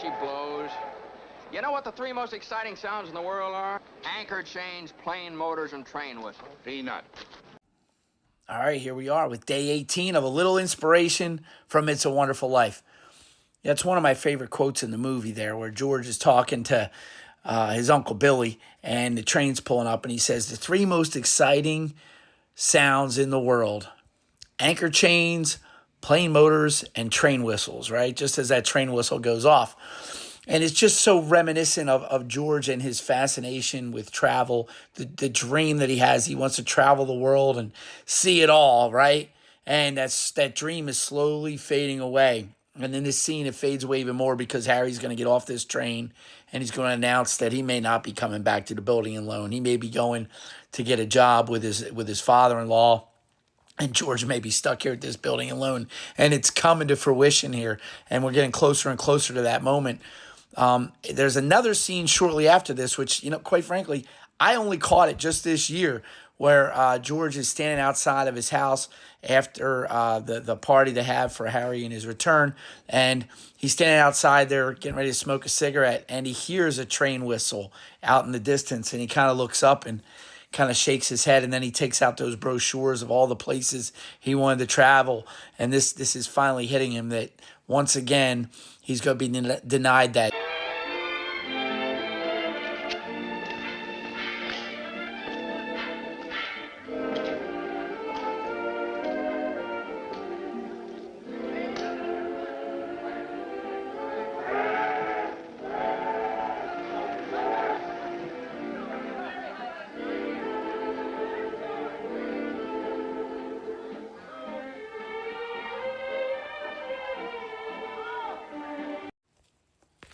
she blows. You know what the three most exciting sounds in the world are? Anchor chains, plane motors, and train whistles. Peanut. All right, here we are with day 18 of a little inspiration from It's a Wonderful Life. That's one of my favorite quotes in the movie there, where George is talking to his Uncle Billy, and the train's pulling up, and he says, the three most exciting sounds in the world: anchor chains, plane motors, and train whistles, right? Just as that train whistle goes off. And it's just so reminiscent of George and his fascination with travel, the dream that he has. He wants to travel the world and see it all, right? And that dream is slowly fading away. And in this scene, it fades away even more because Harry's going to get off this train and he's going to announce that he may not be coming back to the building and loan. He may be going to get a job with his father-in-law. And George may be stuck here at this building and loan. And it's coming to fruition here. And we're getting closer and closer to that moment. There's another scene shortly after this, which, quite frankly, I only caught it just this year, where George is standing outside of his house after the party they have for Harry and his return. And he's standing outside there getting ready to smoke a cigarette, and he hears a train whistle out in the distance. And he kind of looks up and kind of shakes his head, and then he takes out those brochures of all the places he wanted to travel. And this is finally hitting him that once again he's going to be denied that.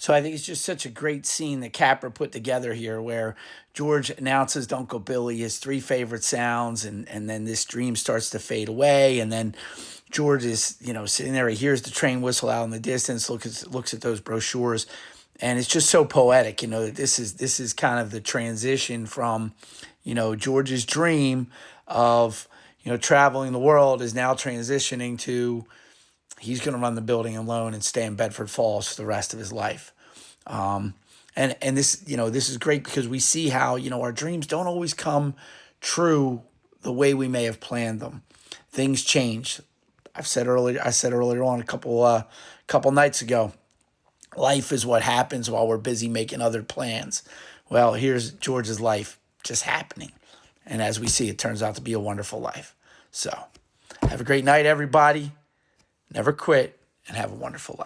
So I think it's just such a great scene that Capra put together here, where George announces to Uncle Billy his three favorite sounds, and then this dream starts to fade away. And then George is, sitting there, he hears the train whistle out in the distance, looks at those brochures, and it's just so poetic, that this is kind of the transition from, George's dream of, traveling the world is now transitioning to he's going to run the building alone and stay in Bedford Falls for the rest of his life. And this, this is great because we see how, our dreams don't always come true the way we may have planned them. Things change. I said earlier on a couple nights ago, life is what happens while we're busy making other plans. Well, here's George's life just happening. And as we see, it turns out to be a wonderful life. So have a great night, everybody. Never quit, and have a wonderful life.